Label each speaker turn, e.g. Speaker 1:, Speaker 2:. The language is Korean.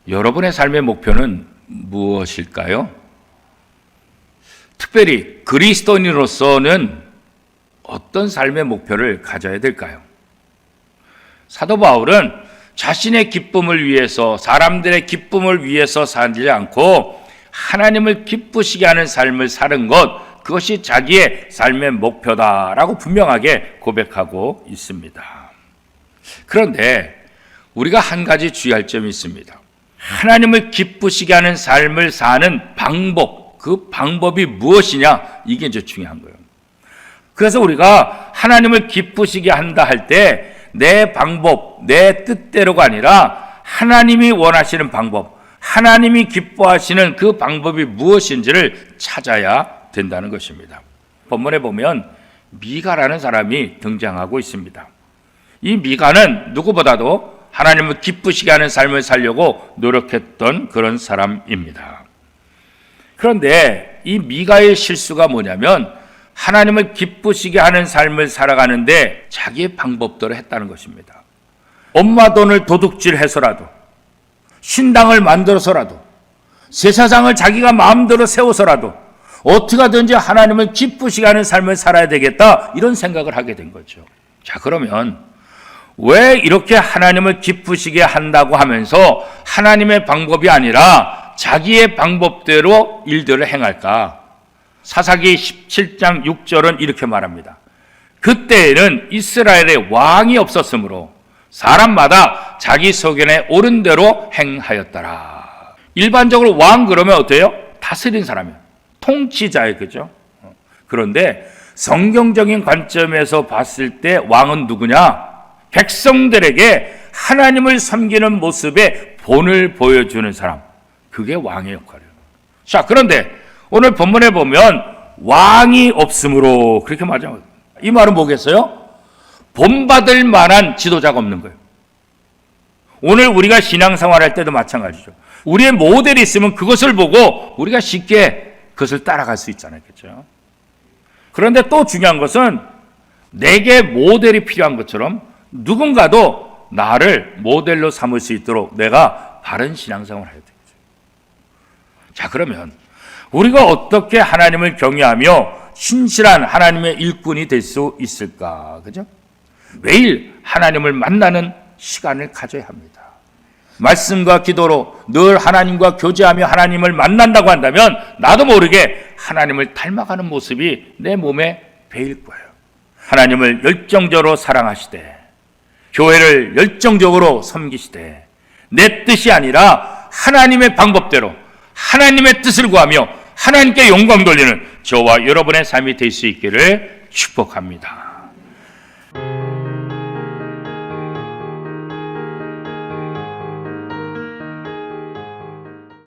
Speaker 1: 여러분의 삶의 목표는 무엇일까요? 특별히 그리스도인으로서는 어떤 삶의 목표를 가져야 될까요? 사도 바울은 자신의 기쁨을 위해서, 사람들의 기쁨을 위해서 살지 않고 하나님을 기쁘시게 하는 삶을 사는 것, 그것이 자기의 삶의 목표다라고 분명하게 고백하고 있습니다. 그런데 우리가 한 가지 주의할 점이 있습니다. 하나님을 기쁘시게 하는 삶을 사는 방법, 그 방법이 무엇이냐, 이게 이제 중요한 거예요. 그래서 우리가 하나님을 기쁘시게 한다 할 때 내 방법, 내 뜻대로가 아니라 하나님이 원하시는 방법, 하나님이 기뻐하시는 그 방법이 무엇인지를 찾아야 된다는 것입니다. 본문에 보면 미가라는 사람이 등장하고 있습니다. 이 미가는 누구보다도 하나님을 기쁘시게 하는 삶을 살려고 노력했던 그런 사람입니다. 그런데 이 미가의 실수가 뭐냐면 하나님을 기쁘시게 하는 삶을 살아가는데 자기의 방법대로 했다는 것입니다. 엄마 돈을 도둑질해서라도, 신당을 만들어서라도, 제사장을 자기가 마음대로 세워서라도 어떻게 하든지 하나님을 기쁘시게 하는 삶을 살아야 되겠다, 이런 생각을 하게 된 거죠. 자, 그러면 왜 이렇게 하나님을 기쁘시게 한다고 하면서 하나님의 방법이 아니라 자기의 방법대로 일들을 행할까? 사사기 17장 6절은 이렇게 말합니다. 그때에는 이스라엘에 왕이 없었으므로 사람마다 자기 소견에 옳은 대로 행하였더라. 일반적으로 왕 그러면 어때요? 다스린 사람이에요. 통치자예요. 그죠? 그런데 성경적인 관점에서 봤을 때 왕은 누구냐? 백성들에게 하나님을 섬기는 모습의 본을 보여주는 사람, 그게 왕의 역할이에요. 자, 그런데 오늘 본문에 보면 왕이 없으므로 그렇게 말하죠. 이 말은 뭐겠어요? 본받을 만한 지도자가 없는 거예요. 오늘 우리가 신앙생활할 때도 마찬가지죠. 우리의 모델이 있으면 그것을 보고 우리가 쉽게 그것을 따라갈 수 있잖아요. 그렇죠? 그런데 또 중요한 것은 내게 모델이 필요한 것처럼 누군가도 나를 모델로 삼을 수 있도록 내가 바른 신앙생활을 해야 되겠죠. 자, 그러면 우리가 어떻게 하나님을 경외하며 신실한 하나님의 일꾼이 될 수 있을까? 그죠? 매일 하나님을 만나는 시간을 가져야 합니다. 말씀과 기도로 늘 하나님과 교제하며 하나님을 만난다고 한다면 나도 모르게 하나님을 닮아가는 모습이 내 몸에 배일 거예요. 하나님을 열정적으로 사랑하시되 교회를 열정적으로 섬기시되 내 뜻이 아니라 하나님의 방법대로 하나님의 뜻을 구하며 하나님께 영광 돌리는 저와 여러분의 삶이 될 수 있기를 축복합니다.